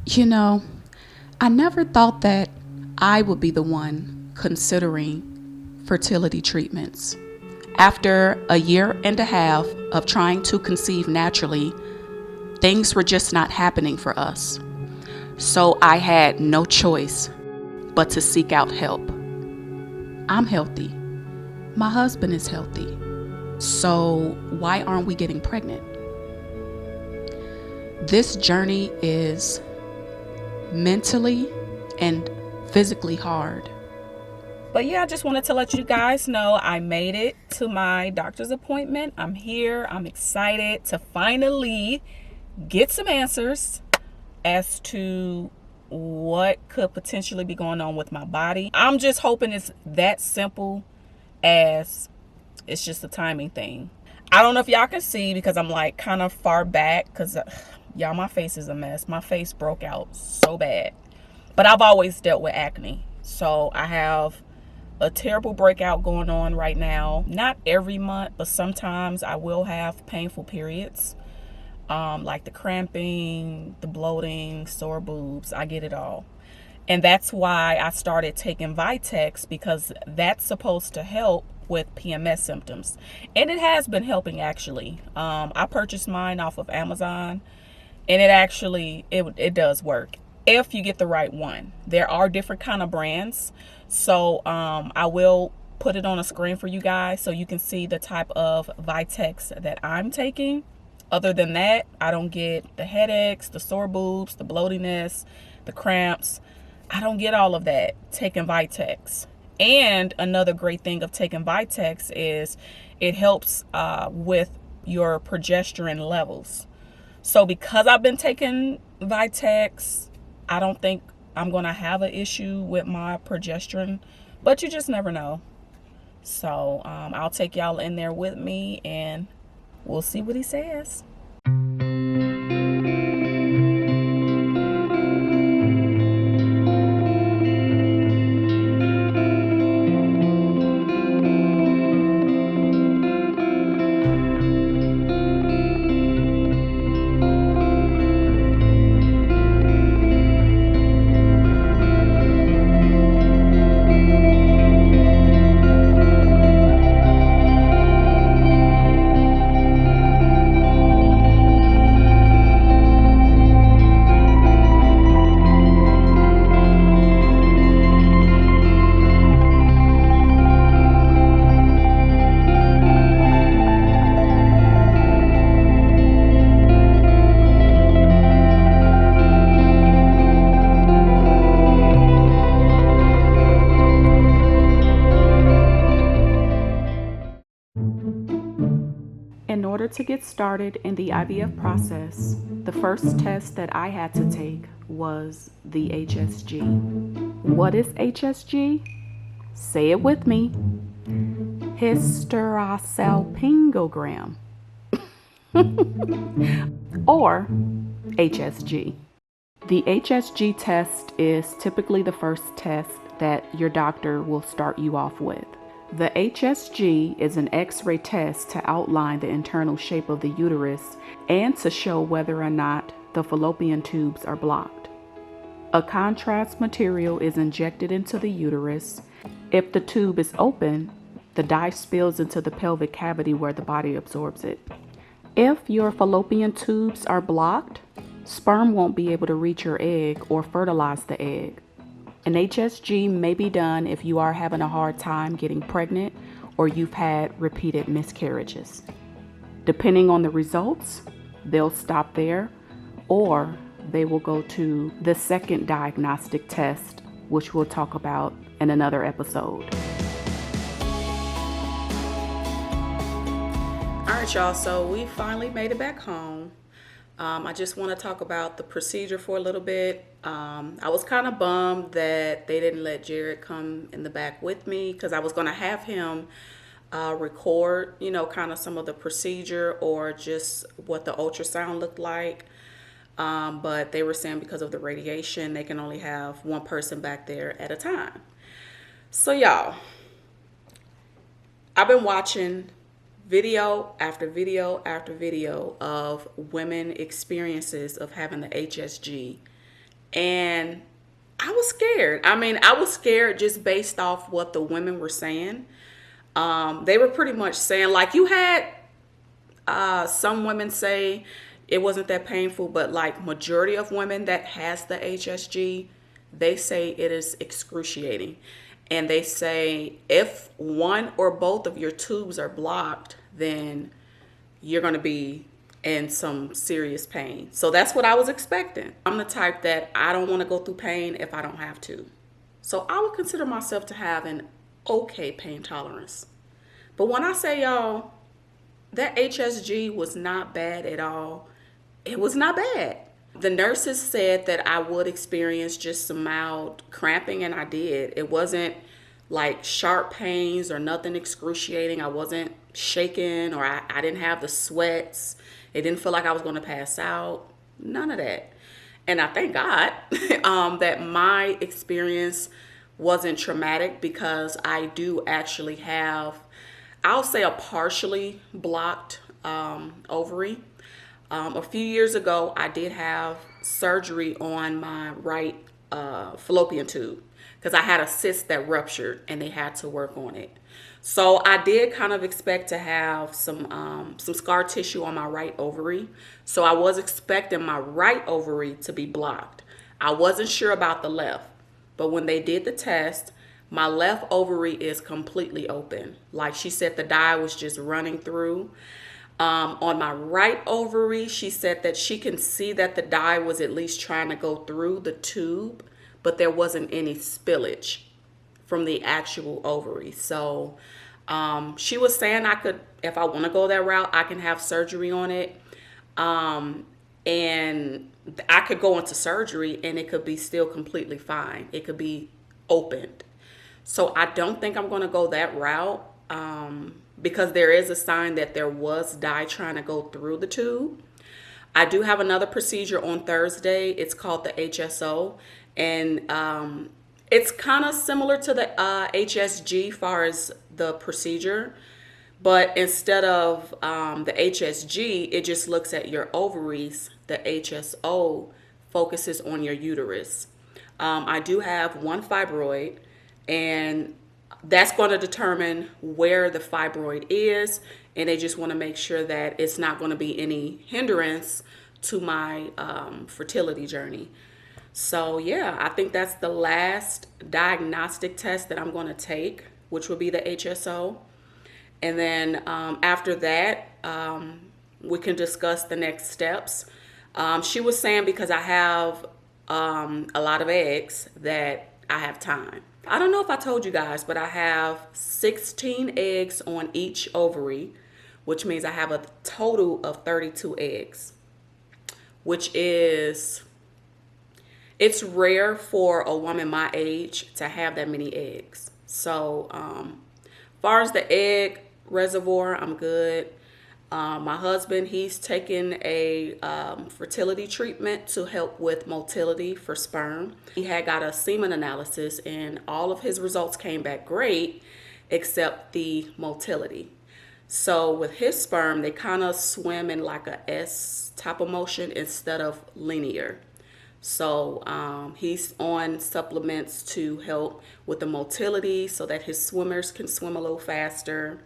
You know, I never thought that I would be the one considering fertility treatments. After a year and a half of trying to conceive naturally, things were just not happening for us. So I had no choice but to seek out help. I'm healthy. My husband is healthy. So why aren't we getting pregnant? This journey is mentally and physically hard. But yeah, I just wanted to let you guys know I made it to my doctor's appointment. I'm here. I'm excited to finally get some answers as to what could potentially be going on with my body. I'm just hoping it's that simple as it's just a timing thing. I don't know if y'all can see because I'm like kind of far back because y'all, my face is a mess. My face broke out so bad. But I've always dealt with acne. So I have a terrible breakout going on right now. Not every month, but sometimes I will have painful periods. Like the cramping, the bloating, sore boobs. I get it all. And that's why I started taking Vitex, because that's supposed to help with PMS symptoms. And it has been helping, actually. I purchased mine off of Amazon, and it does work if you get the right one. There are different kind of brands. So I will put it on a screen for you guys so you can see the type of Vitex that I'm taking. Other than that, I don't get the headaches, the sore boobs, the bloatiness, the cramps. I don't get all of that taking Vitex. And another great thing of taking Vitex is it helps with your progesterone levels. So because I've been taking Vitex, I don't think I'm going to have an issue with my progesterone, but you just never know. So I'll take y'all in there with me and we'll see what he says. In order to get started in the IVF process, the first test that I had to take was the HSG. What is HSG? Say it with me. Hysterosalpingogram. Or HSG. The HSG test is typically the first test that your doctor will start you off with. The HSG is an X-ray test to outline the internal shape of the uterus and to show whether or not the fallopian tubes are blocked. A contrast material is injected into the uterus. If the tube is open, the dye spills into the pelvic cavity where the body absorbs it. If your fallopian tubes are blocked, sperm won't be able to reach your egg or fertilize the egg. An HSG may be done if you are having a hard time getting pregnant or you've had repeated miscarriages. Depending on the results, they'll stop there or they will go to the second diagnostic test, which we'll talk about in another episode. All right, y'all, so we finally made it back home. I just want to talk about the procedure for a little bit. I was kind of bummed that they didn't let Jared come in the back with me because I was going to have him record, kind of some of the procedure or just what the ultrasound looked like. But they were saying because of the radiation, they can only have one person back there at a time. So, y'all, I've been watching video after video after video of women experiences of having the HSG, And I was scared. I mean, I was scared just based off what the women were saying. They were pretty much saying, like, you had some women say it wasn't that painful, but like majority of women that has the HSG, they say it is excruciating. And they say if one or both of your tubes are blocked, then you're going to be in some serious pain. So that's what I was expecting. I'm the type that I don't want to go through pain if I don't have to. So I would consider myself to have an okay pain tolerance. But when I say, y'all, that HSG was not bad at all. It was not bad. The nurses said that I would experience just some mild cramping, and I did. It wasn't like sharp pains or nothing excruciating. I wasn't shaking, or I didn't have the sweats. It didn't feel like I was going to pass out. None of that. And I thank God that my experience wasn't traumatic, because I do actually have, I'll say, a partially blocked ovary. A few years ago, I did have surgery on my right fallopian tube, because I had a cyst that ruptured and they had to work on it. So I did kind of expect to have some scar tissue on my right ovary. So I was expecting my right ovary to be blocked. I wasn't sure about the left, but when they did the test, my left ovary is completely open. Like she said, the dye was just running through. On my right ovary, she said that she can see that the dye was at least trying to go through the tube, but there wasn't any spillage from the actual ovary. So she was saying I could, if I want to go that route, I can have surgery on it. And I could go into surgery and it could be still completely fine. It could be opened. So I don't think I'm going to go that route. Because there is a sign that there was dye trying to go through the tube. I do have another procedure on Thursday. It's called the HSO. And it's kind of similar to the HSG far as the procedure. But instead of the HSG, it just looks at your ovaries. The HSO focuses on your uterus. I do have one fibroid, and that's going to determine where the fibroid is, and they just want to make sure that it's not going to be any hindrance to my fertility journey. So yeah, I think that's the last diagnostic test that I'm going to take, which will be the HSO. And then after that, we can discuss the next steps. She was saying because I have a lot of eggs that I have time. I don't know if I told you guys, but I have 16 eggs on each ovary, which means I have a total of 32 eggs, which is, it's rare for a woman my age to have that many eggs. So, far as the egg reservoir, I'm good. My husband, he's taken a fertility treatment to help with motility for sperm. He had got a semen analysis and all of his results came back great, except the motility. So with his sperm, they kind of swim in like a S type of motion instead of linear. So he's on supplements to help with the motility so that his swimmers can swim a little faster.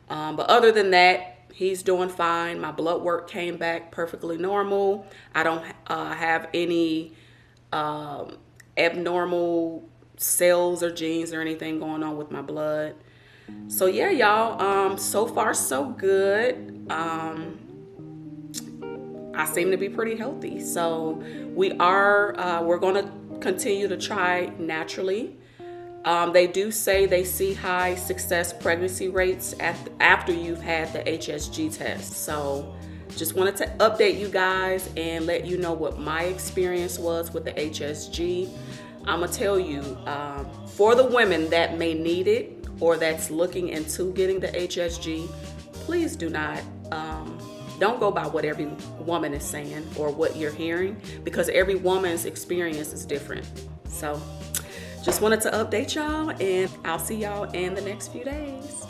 But other than that, he's doing fine. My blood work came back perfectly normal. I don't have any abnormal cells or genes or anything going on with my blood. So yeah, y'all, so far so good. I seem to be pretty healthy. So we're going to continue to try naturally. They do say they see high success pregnancy rates after you've had the HSG test. So just wanted to update you guys and let you know what my experience was with the HSG. I'm going to tell you, for the women that may need it or that's looking into getting the HSG, please do not, don't go by what every woman is saying or what you're hearing, because every woman's experience is different. So just wanted to update y'all, and I'll see y'all in the next few days.